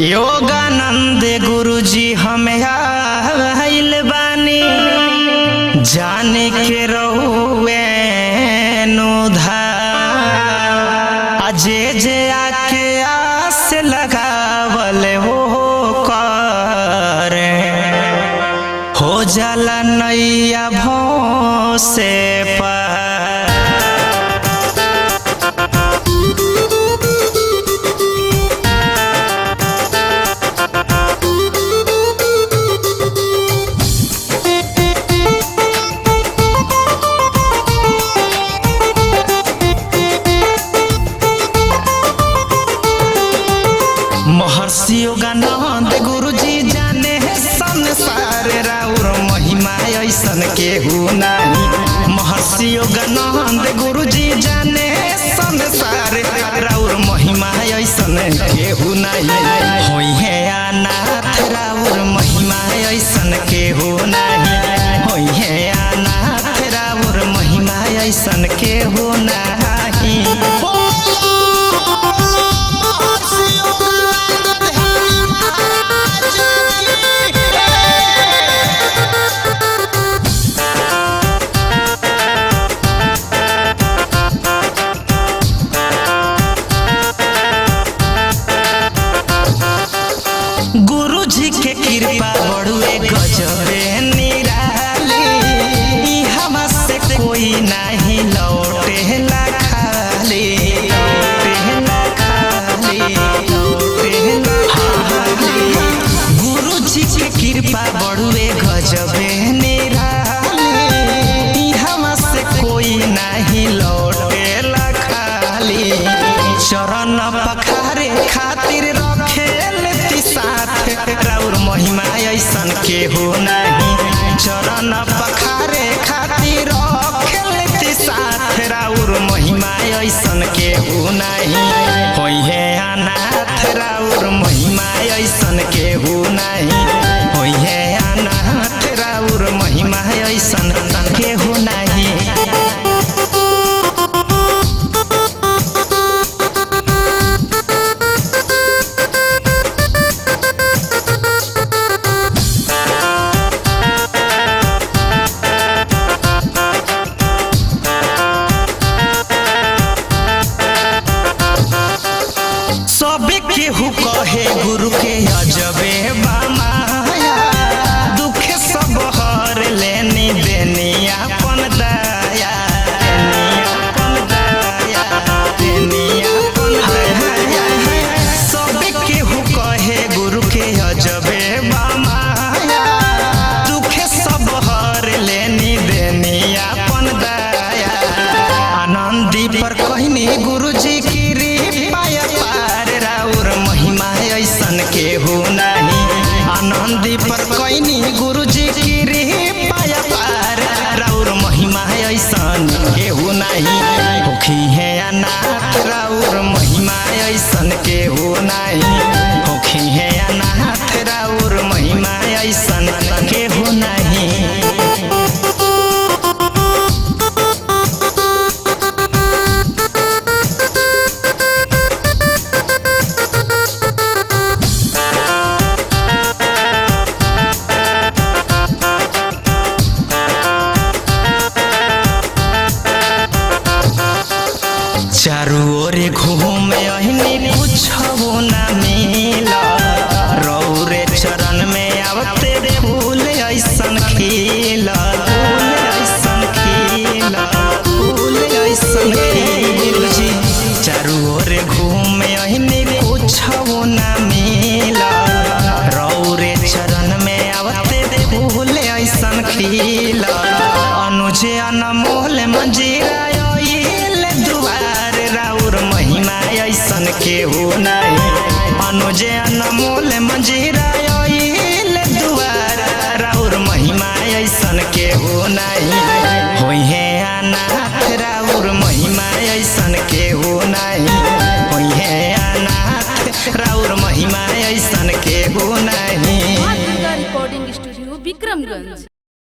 योगानंद गुरुजी हमें आइल बानी जाने के रहुए जे जे आके आस लगावल हो करे हो जाला नैया भों से पार। महर्षि योगानंद गुरुजी जाने संसार राउर महिमा ऐसन केहू नहीं। महर्षि योगानंद गुरुजी जाने संसार राउर महिमा ऐसन केहू नहीं। होई है अनाथ राउर महिमा ऐसन केहू नहीं। होई है अनाथ राउर महिमा ऐसन केहू नहीं। गुरु जी के कृपा बड़ुए गजबे निराली। इहवा से कोई नहीं लौटे ला खाली। गुरु जी के कृपा बड़ुए गजबे निराली। इहवा से कोई नहीं लौटे ला खाली। चरण पखारे खातिर रखे साथ राउर महिमा ऐसन केहू नहीं। चरण पखारे खातिर रखे साथ राउर महिमा ऐसन केहू नहीं। होई है अनाथ राउर महिमा ऐसन केहू नहीं। होई है अनाथ राउर महिमा ऐसन केहू नहीं। केहू कहे गुरु के अजबे बामाया। दुख सब हर लेनी देनी अपन दया। सब केहू कहे गुरु के अजबे बामाया। दुख सब हर लेनी देनी अपन दया। आनंदी पर कहनी गुरु जी की केहू नहीं। आनंदी पर कैनी गुरु जी की पाया पार राउर महिमा ऐसन केहू नहीं। होखी है अनाथ राउर महिमा ऐसन केहू नहीं। होखी है अनाथ राउर महिमा ऐसन केहू नहीं। चारू ओरे घूमे अहिनी कुछो ना मिला। रौरे चरण में आवते फूल ऐसन खिला। चारू ओरे घूमे अहिनी कुछो ना मिला। रौरे चरण में आवते फूल ऐसन खिला। अनुजे अनमोल मंजीरा महिमा ऐसन केहू नहीं। अनुजे अनमोल मंजीरा दुआर राउर महिमा ऐसन केहू नहीं। होई है अनाथ राउर महिमा ऐसन केहू नहीं। होई है अनाथ राउर महिमा ऐसन केहू नहीं। Recording studio Vikramganj.